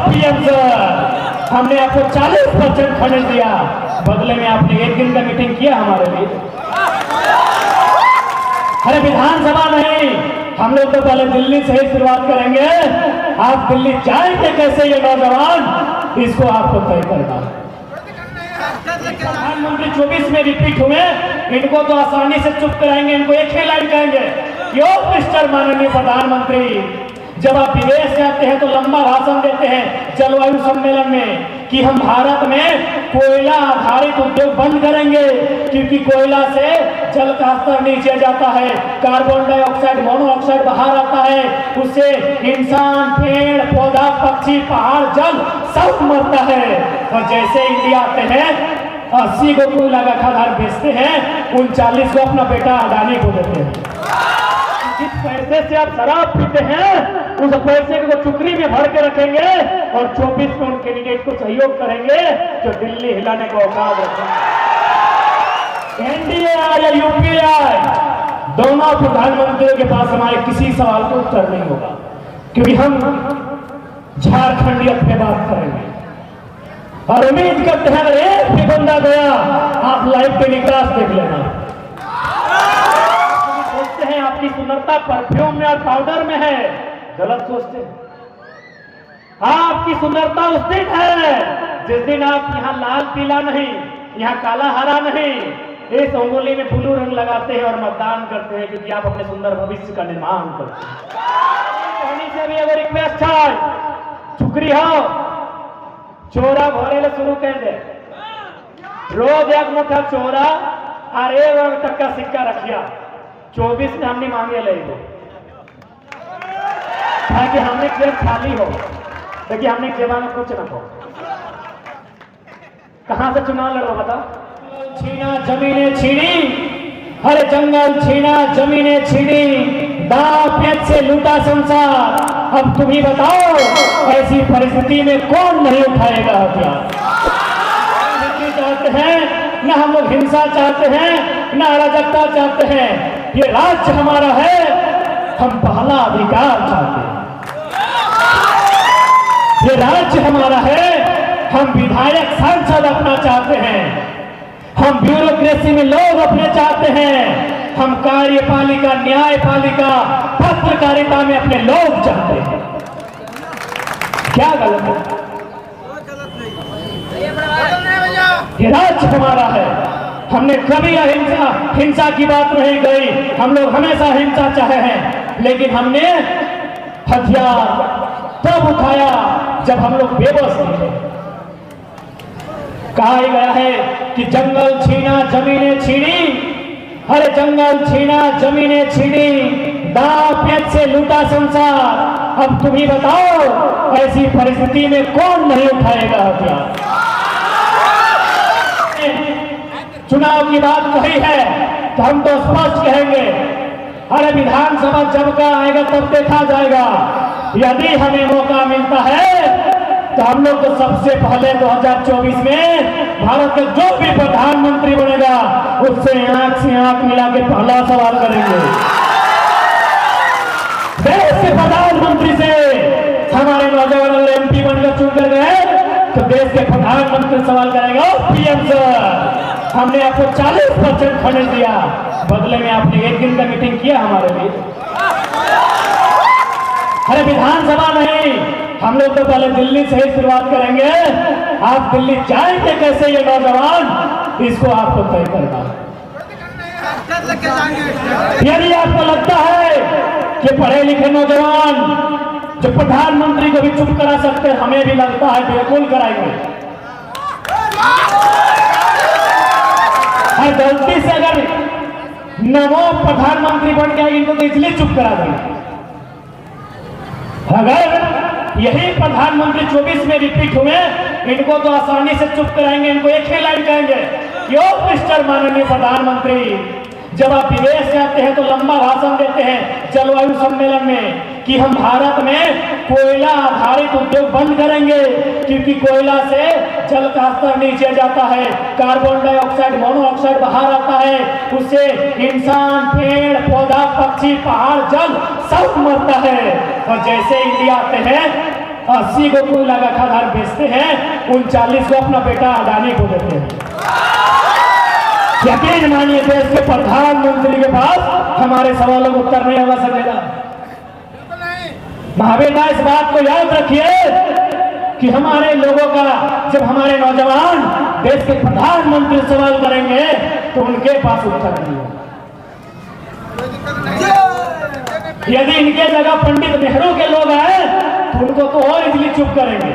PM sir, हमने आपको 40% खनिज दिया, बदले में आपने एक दिन का मीटिंग किया हमारे लिए। अरे विधानसभा नहीं, हम लोग तो पहले दिल्ली से ही शुरुआत करेंगे। आप दिल्ली जाएंगे कैसे ये नौजवान, इसको आपको तय करना। प्रधानमंत्री 24 में रिपीट हुए, इनको तो आसानी से चुप कराएंगे, इनको एक ही लाइन कहेंगे, क्यों मिस्टर माननीय प्रधानमंत्री, जब आप विदेश जाते हैं तो लंबा भाषण देते हैं जलवायु सम्मेलन में कि हम भारत में कोयला आधारित उद्योग बंद करेंगे, क्योंकि कोयला से जल का स्तर नीचे जाता है, कार्बन डाइऑक्साइड मोनोऑक्साइड बाहर आता है, उससे इंसान, पेड़ पौधा, पक्षी, पहाड़, जल सब मरता है। और जैसे इंडिया आते हैं 80 को कोयला का खदान बेचते हैं, 39 को अपना बेटा अडानी को देते हैं। जिस पैसे से आप शराब पीते हैं उस पैसे को चुकरी में भर के रखेंगे और 24 में उन कैंडिडेट को सहयोग करेंगे जो दिल्ली हिलाने का औकात रखेंगे। एनडीए आए या यूपीए आए, दोनों प्रधानमंत्रियों के पास हमारे किसी सवाल का उत्तर नहीं होगा, क्योंकि हम झारखंडियत पे बात करेंगे और उम्मीद करते हैं अगर एक भी बंदा गया आप लाइव टेलीकास्ट देख लेना। सोचते हैं आपकी सुंदरता परफ्यूम में और पाउडर में है, गलत सोचते हैं। आपकी सुंदरता उस दिन है जिस दिन आप यहाँ लाल पीला नहीं, यहाँ काला हरा नहीं, इस उंगली में ब्लू रंग लगाते हैं और मतदान करते हैं, क्योंकि आप अपने सुंदर भविष्य का निर्माण करते हैं। कहीं से भी अगर रिक्वेस्ट है, चुकरी हो चोरा भरे शुरू कर दे, रोज एक मुठा चोरा और 1 टक्का सिक्का रखिया। 24 में हमने मांगे ले ताकि हमने जेब खाली हो, देखिए हमने जेबा में कुछ ना हो। कहां से चुनाव लड़ो बताओ? छीना जमीनें छीनी, हर जंगल छीना जमीनें छीनी, दांव पेच से लूटा संसार। अब तुम ही बताओ ऐसी परिस्थिति में कौन नहीं उठाएगा हथियार? चाहते हैं ना हम लोग हिंसा चाहते हैं ना अराजकता चाहते हैं, ये राज्य हमारा है, हम पहला अधिकार चाहते हैं। ये राज्य हमारा है, हम विधायक सांसद अपना चाहते हैं, हम ब्यूरोक्रेसी में लोग अपने चाहते हैं, हम कार्यपालिका न्यायपालिका पत्रकारिता में अपने लोग चाहते हैं। क्या गलत है? ये राज्य हमारा है, हमने कभी हिंसा की बात नहीं गई, हम लोग हमेशा हिंसा चाहे हैं, लेकिन हमने हथियार तब उठाया जब हम लोग बेबस थे। कहा गया है कि जंगल छीना जमीनें छीनी, हर जंगल छीना जमीनें छीनी, दांव पेच से लूटा संसार। अब तुम ही बताओ ऐसी परिस्थिति में कौन नहीं उठाएगा हथियार? चुनाव की बात वही है तो हम तो स्पष्ट कहेंगे, अरे विधानसभा जब का आएगा तब देखा जाएगा। यदि हमें मौका मिलता है तो हम लोग तो सबसे पहले 2024 में भारत का जो भी प्रधानमंत्री बनेगा उससे आंख से आंख मिला के पहला सवाल करेंगे। देश के प्रधानमंत्री से हमारे नौजवान एमपी बनकर चुनकर गए तो देश के प्रधानमंत्री सवाल करेगा, पीएम सर, हमने आपको 40% खनिज दिया, बदले में आपने एक दिन का मीटिंग किया हमारे लिए। अरे विधानसभा नहीं, हम लोग तो पहले दिल्ली से ही शुरुआत करेंगे। आप दिल्ली जाएंगे कैसे ये नौजवान, इसको आपको तय करना। यदि आपको लगता है कि पढ़े लिखे नौजवान जो प्रधानमंत्री को भी चुप करा सकते हैं, हमें भी लगता है बिल्कुल कराएंगे। और गलती से अगर नमो प्रधानमंत्री बन गया इनको तो इसलिए चुप करा देंगे। अगर यही प्रधानमंत्री 24 में रिपीट हुए, इनको तो आसानी से चुप कराएंगे, इनको एक ही लाइन कहेंगे, क्यों मिस्टर माननीय प्रधानमंत्री, जब आप विदेश जाते हैं तो लंबा भाषण देते हैं जलवायु सम्मेलन में कि हम भारत में कोयला आधारित उद्योग बंद करेंगे, क्योंकि कोयला से जल का स्तर नीचे जाता है, कार्बन डाइऑक्साइड मोनोऑक्साइड बाहर आता है, उससे इंसान, पेड़ पौधा, पक्षी, पहाड़, जल सब मरता है। और जैसे इंडिया आते हैं 80 को कोयला का खदान बेचते हैं, 39 को अपना बेटा अडानी को देते हैं। यकीन मानिए देश के प्रधानमंत्री के पास हमारे सवालों को उत्तर नहीं होगा सकेगा। महाबेटा इस बात को याद रखिए कि हमारे लोगों का, जब हमारे नौजवान देश के प्रधानमंत्री सवाल करेंगे तो उनके पास उत्तर नहीं होगा। यदि इनके जगह पंडित नेहरू के लोग आए तो उनको तो और इजली चुप करेंगे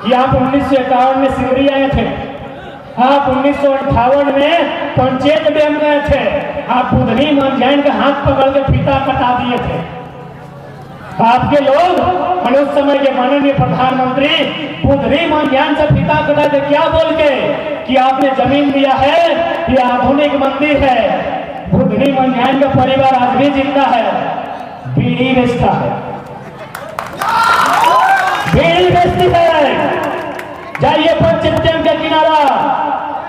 कि आप 1951 में सिमरी आए थे, आप 1958 में पंचायत डैम गए थे, आप बुधनी मंझाइन का हाथ पकड़ के फीता कटा दिए थे। आपके लोग उस समय के माननीय प्रधानमंत्री बुधनी मंझाइन से फीता कटा थे, क्या बोल के कि आपने जमीन दिया है, ये आधुनिक मंदिर है। बुधनी मंझाइन का परिवार आज भी जिंदा है, बीड़ी बेचता है, बीड़ी बेचती है। जाइए पंचायत डैम का किनारा,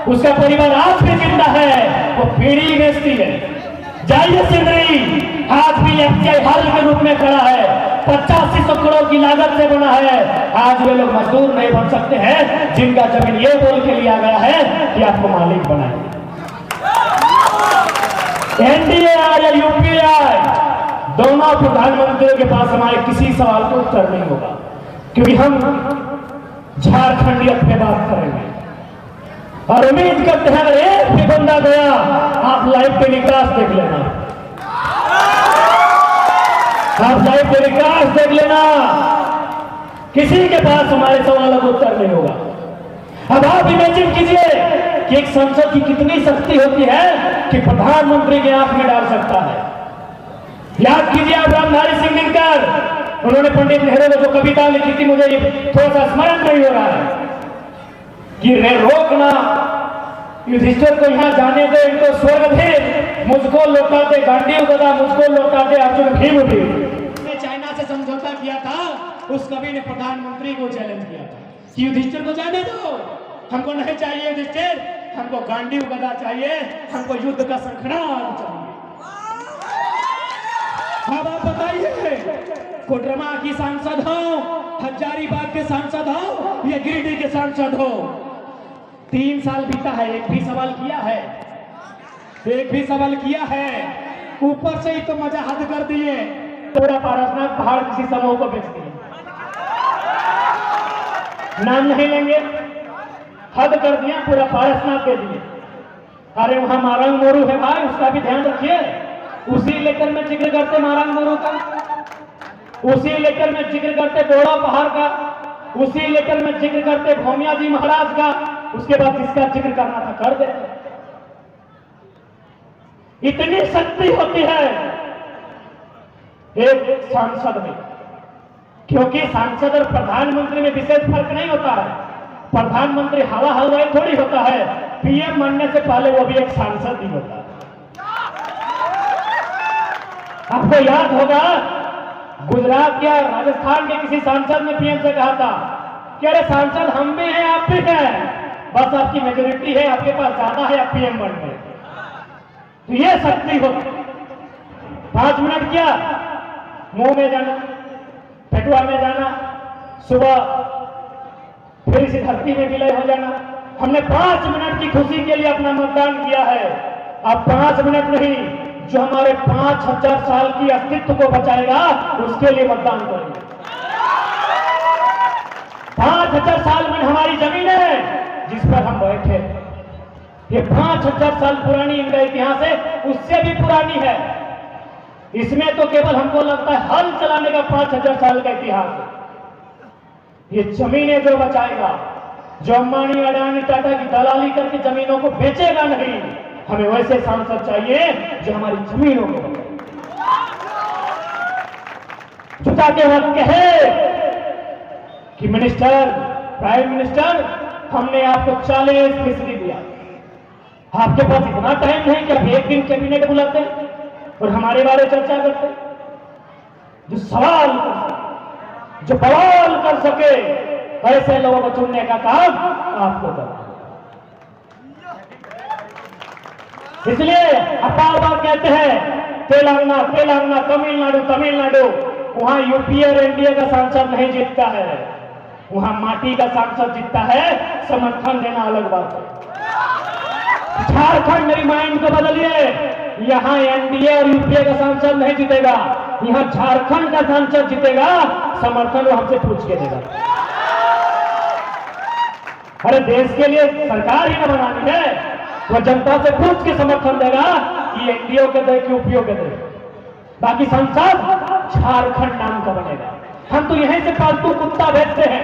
उसका परिवार आज भी जिंदा है, वो बीड़ी बेचती है। जाइए सिमरी, आज भी एफसीआई हल के रूप में खड़ा है, 8500 करोड़ की लागत से बना है। आज वे लोग मजदूर नहीं बन सकते हैं जिनका जमीन ये बोल के लिया गया है कि आपको मालिक बनाएंगे। एनडीए या यूपीए दोनों प्रधानमंत्रियों के पास हमारे किसी सवाल का उत्तर नहीं होगा, क्योंकि हम झारखंडियत में बात करेंगे और उम्मीद करते हैं अगर एक भी बंदा गया, आप लाइव टेलीकास्ट देख लेना, आप लाइव टेलीकास्ट देख लेना, किसी के पास हमारे सवालों का उत्तर नहीं होगा। अब आप इमेजिन कीजिए कि एक संसद की कितनी शक्ति होती है कि प्रधानमंत्री के आंख में डाल सकता है। याद कीजिए आप रामधारी सिंह दिनकर, उन्होंने पंडित नेहरू को जो कविता लिखी थी, मुझे थोड़ा सा स्मरण नहीं हो रहा है, कि रोकना युधिष्ठिर को यहाँ जाने दे, इनको स्वर्ग भेज, मुझको लौटा दे गांडीव गदा, मुझको लौटा दे अर्जुन भीम भी। चाइना से समझौता किया था, उस कवि ने प्रधानमंत्री को चैलेंज किया था कि युधिष्ठिर को जाने दो, हमको नहीं चाहिए युधिष्ठिर, हमको गांडीव गदा चाहिए, हमको युद्ध का शंखनाद चाहिए। अब आप बताइए, कोडरमा की सांसद हो, हजारीबाग के सांसद हो या गिरिडीह के सांसद हो, 3 साल बीता है, एक भी सवाल किया है, एक भी सवाल किया है। ऊपर से ही तो मजा हद कर दिए, पूरा पारसनाथ पहाड़ किसी समूह को बेच दिए, नाम नहीं लेंगे, हद कर दिया, पूरा पारसनाथ दे दिए। अरे वहां मारंग मोरू है भाई, उसका भी ध्यान रखिए, उसी लेकर में जिक्र करते मारंग मोरू का, उसी लेकर में जिक्र करते बोड़ा पहाड़ का, उसी लेकर में जिक्र करते भौमिया जी महाराज का, उसके बाद किसका जिक्र करना था कर देते। इतनी शक्ति होती है एक सांसद में, क्योंकि सांसद और प्रधानमंत्री में विशेष फर्क नहीं होता है। प्रधानमंत्री हवा हलवाई थोड़ी होता है, पीएम बनने से पहले वो भी एक सांसद ही होता है। आपको याद होगा गुजरात या राजस्थान के किसी सांसद ने पीएम से कहा था कि अरे सांसद हम भी हैं, आप भी हैं, बस आपकी मेजोरिटी है, आपके पास ज्यादा है, आप पीएम बन गए। तो ये शक्ति हो, 5 मिनट क्या, मुंह में जाना, पेटुआ में जाना, सुबह फिर इसी धरती में विलय हो जाना। हमने 5 मिनट की खुशी के लिए अपना मतदान किया है। अब 5 मिनट नहीं, जो हमारे 5000 साल की अस्तित्व को बचाएगा उसके लिए मतदान करेंगे। 5000 साल में हमारी जमीन है जिस पर हम बैठे, ये 5000 साल पुरानी इनका इतिहास है, उससे भी पुरानी है। इसमें तो केवल हमको लगता है हल चलाने का 5000 साल का इतिहास है। ये जमीनें जो बचाएगा, जो अंबानी अडानी टाटा की दलाली करके जमीनों को बेचेगा नहीं, हमें वैसे सांसद चाहिए जो हमारी जमीनों को चुका के वक्त कहे कि मिनिस्टर, प्राइम मिनिस्टर, हमने आपको 40% दिया, आपके पास इतना टाइम है कि आप एक दिन कैबिनेट बुलाते हैं और हमारे बारे में चर्चा करते हैं। जो सवाल कर सके, जो बवाल कर सके, ऐसे लोगों को चुनने का काम आपको करना। इसलिए आप बार बार कहते हैं तेलंगाना तेलंगाना, तमिलनाडु तमिलनाडु, वहां यूपीए और एनडीए का सांसद नहीं जीतता है। वहां माटी का सांसद जीतता है, समर्थन देना अलग बात है। झारखंड मेरी माइंड को बदलिए, यहां एनडीए और यूपीए का सांसद नहीं जीतेगा, यहां झारखंड का सांसद जीतेगा, समर्थन वो हमसे पूछ के देगा। अरे देश के लिए सरकार ही ना बनानी है, वो जनता से पूछ के समर्थन देगा कि एनडीए के दे कि यूपीए के दे, बाकी संसद झारखंड नाम का बनेगा। हम तो यहीं से पालतू कुत्ता भेजते हैं,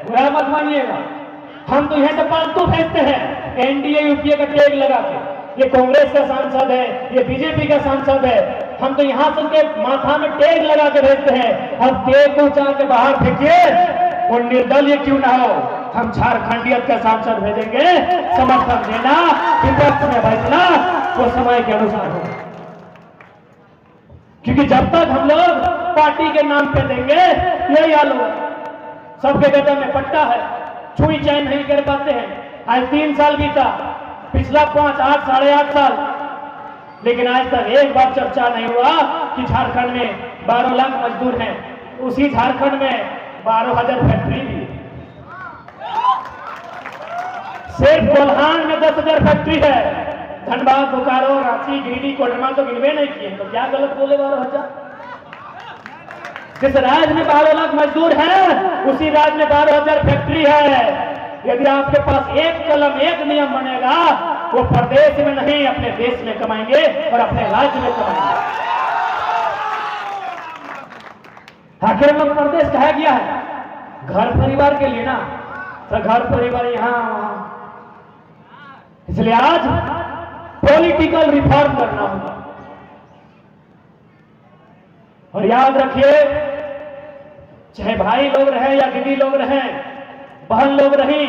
बुरा मत मानिएगा, हम तो यहीं से पालतू भेजते हैं एनडीए यूपीए का टैग लगा के। ये कांग्रेस का सांसद है, ये बीजेपी का सांसद है, हम तो यहां से उनके माथा में टैग लगा के भेजते हैं। अब टैग को उतार के बाहर फेंकिए, और निर्दलीय क्यों ना हो, हम झारखंडियत का सांसद भेजेंगे। समर्थन देना, विपक्ष में बैठना वो समय के अनुसार हो, क्योंकि जब तक हम लोग पार्टी के नाम पे देंगे, यही हाल होगा। सबके गदर में पट्टा है, छुई चैन नहीं कर पाते हैं। आज 3 साल बीता, पिछला 5, 8, 8.5 साल, लेकिन आज तक एक बार चर्चा नहीं हुआ कि झारखंड में 12 लाख मजदूर हैं, उसी झारखंड में 12,000 फैक्ट्री भी, सिर्फ कोल्हान में 10,000 फैक्ट्री है। धनबाद, बोकारो, रांची, गिरिडीह, कोडरमा तो गिनवे नहीं किए, तो क्या गलत बोले 12,000? जिस राज्य में 12 लाख मजदूर हैं, उसी राज्य में 12,000 फैक्ट्री है। यदि आपके पास एक कलम, एक नियम बनेगा, वो प्रदेश में नहीं अपने देश में कमाएंगे और अपने राज्य में कमाएंगे। आखिर में प्रदेश कहा गया है घर परिवार के लिए ना, तो घर परिवार यहां वहां, इसलिए आज पॉलिटिकल रिफॉर्म करना होगा। और याद रखिए, चाहे भाई लोग रहे या दीदी लोग रहे, बहन लोग रही,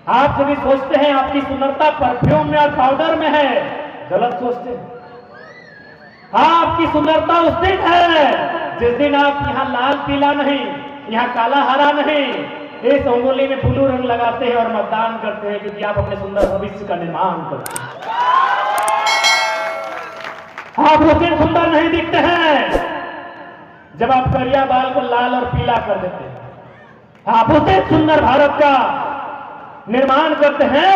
आप सभी सोचते हैं आपकी सुंदरता परफ्यूम में और पाउडर में है, गलत सोचते हैं। आपकी सुंदरता उस दिन है जिस दिन आप यहाँ लाल पीला नहीं, यहाँ काला हरा नहीं, इस उंगली में ब्लू रंग लगाते हैं और मतदान करते हैं, क्योंकि आप अपने सुंदर भविष्य का निर्माण करते हैं। आप उस दिन सुंदर नहीं दिखते हैं जब आप करिया बाल को लाल और पीला कर देते हैं। आप उस दिन सुंदर भारत का निर्माण करते हैं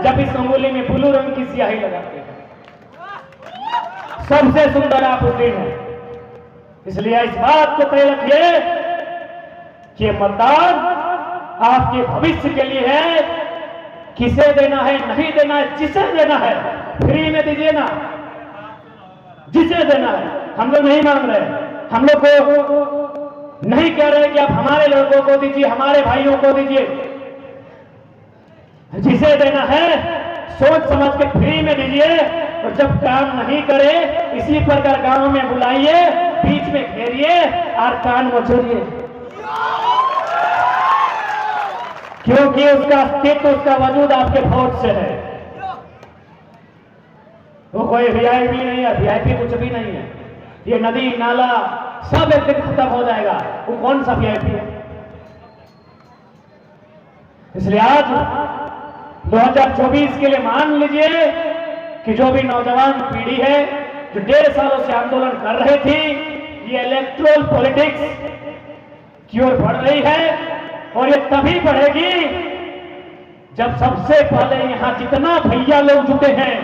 जब इस उंगली में ब्लू रंग की स्याही लगाते हैं। सबसे सुंदर आप उस दिन हैं। इसलिए इस बात को तय रखिए कि मतदान आपके भविष्य के लिए है। किसे देना है, नहीं देना है, जिसे देना है फ्री में दीजिए ना, जिसे देना है। हम लोग नहीं मांग रहे, हम लोग को नहीं कह रहे कि आप हमारे लड़कों को दीजिए, हमारे भाइयों को दीजिए। जिसे देना है सोच समझ के फ्री में दीजिए, और जब काम नहीं करे इसी प्रकार गांव में बुलाइए, बीच में घेरिए और कान मचोरिए, क्योंकि उसका अस्तित्व, उसका वजूद आपके वोट से है। वो कोई वीआईपी नहीं है, वीआईपी कुछ भी नहीं है। ये नदी नाला सब एक दिन खत्म हो जाएगा, वो कौन सा वीआईपी है? इसलिए आज 2024 के लिए मान लीजिए कि जो भी नौजवान पीढ़ी है जो 1.5 सालों से आंदोलन कर रही थी, ये इलेक्ट्रोल पॉलिटिक्स की ओर बढ़ रही है। और ये तभी बढ़ेगी जब सबसे पहले यहां जितना भैया लोग जुटे हैं,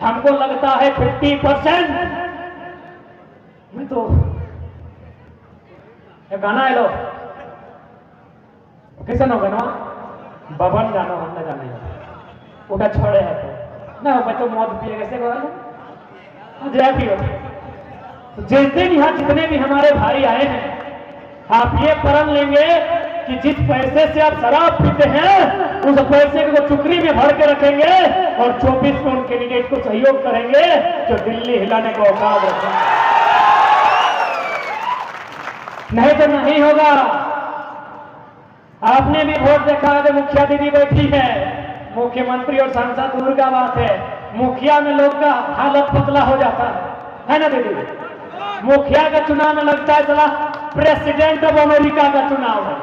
हमको लगता है 50%, मैं तो ये गाना है लो कैसा ना गाना बबन गाना हमने गाने उठा छोड़े है तो ना, मैं तो मौत पिए कैसे जय भी हो। तो जिस दिन यहाँ जितने भी हमारे भाई आए हैं, आप ये प्रण लेंगे कि जिस पैसे से आप शराब पीते हैं उस पैसे को चुकरी में भर के रखेंगे और 24 में उन कैंडिडेट को सहयोग करेंगे जो दिल्ली हिलाने का औकात रखेंगे। नहीं तो नहीं होगा। आपने भी वोट देखा है, मुखिया दीदी बैठी है, मुख्यमंत्री और सांसद दूर का बात है, मुखिया में लोग का हालत पतला हो जाता है ना दीदी? मुखिया का चुनाव में लगता है चला प्रेसिडेंट ऑफ अमेरिका का चुनाव है।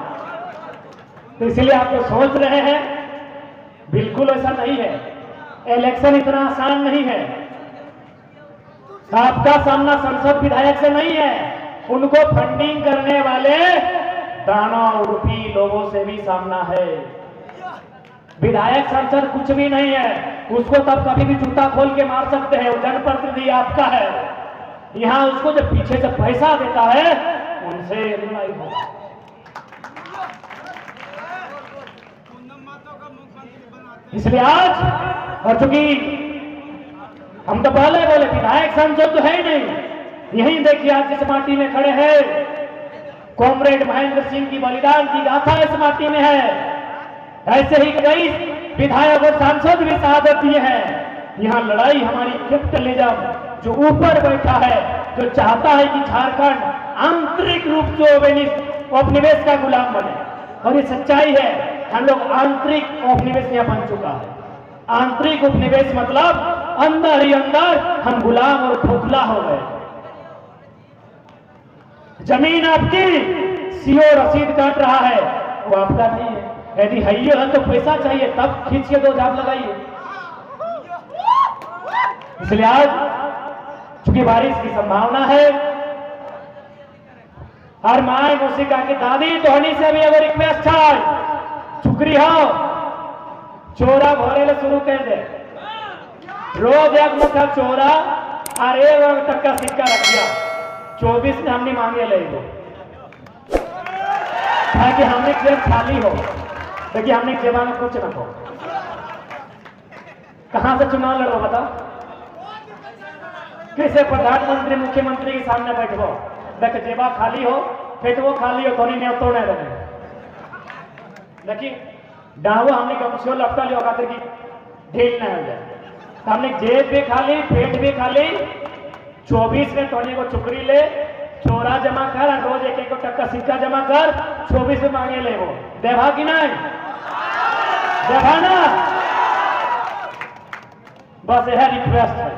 तो इसलिए आप जो सोच रहे हैं बिल्कुल ऐसा नहीं है। इलेक्शन इतना आसान नहीं है। आपका सामना संसद विधायक से नहीं है, उनको फंडिंग करने वाले दानव रूपी लोगों से भी सामना है। विधायक सांसद कुछ भी नहीं है, उसको तब कभी भी जूता खोल के मार सकते हैं, वो जनप्रतिनिधि आपका है। यहाँ उसको जब पीछे से पैसा देता है उनसे लड़ाई होगा। इसलिए आज, और चूंकि हम तो पहले बोले विधायक सांसद तो है ही नहीं, यही देखिए आज जिस माटी में खड़े हैं, कॉमरेड महेंद्र सिंह की बलिदान की गाथा इस माटी में है। ऐसे ही कई विधायक और सांसद भी शहादत दिए हैं। यहाँ लड़ाई हमारी कैपिटलिज्म जो ऊपर बैठा है, जो चाहता है कि झारखंड आंतरिक रूप से उपनिवेश का गुलाम बने, और ये सच्चाई है। हम लोग आंतरिक उपनिवेश यहाँ बन चुका है। आंतरिक उपनिवेश मतलब अंदर ही अंदर हम गुलाम और खोखला हो गए। जमीन आपकी, सीओ रसीद काट रहा है, वो आपका नहीं है। यदि है तो पैसा चाहिए, तब खींच के 2 झाप लगाइए। इसलिए आज चूंकि बारिश की संभावना है, हर माए मूसिका की दादी तोहनी से भी अगर रिक्वेस्ट है, चुकरी हो चोरा भरे ले शुरू कर दे। रोज एक मुठा चोरा और 1 टक्का सिक्का रख दिया। 24 में हमने मांगे ले लो, ताकि हमने जेब खाली हो, देखिए हमने जेबा में कुछ न हो। कहां से चुनाव लड़ो बताओ? कैसे प्रधानमंत्री मुख्यमंत्री के सामने बैठो, देख जेबा खाली हो, पेटवो खाली हो, थोड़ी नहीं तो नहीं रहे। देखिए डाहो हमने कमशोर लपटा लिया खातिर की ढील नहीं हो जाए। तो हमने जेब भी खाली, पेट भी खाली। 24 में तोने को चुकरी ले, चोरा जमा कर, रोज 1-1 टक्का सिक्का जमा कर, 24 में मांगे ले। वो देवा कि नहीं देवा ना? बस यह रिक्वेस्ट है।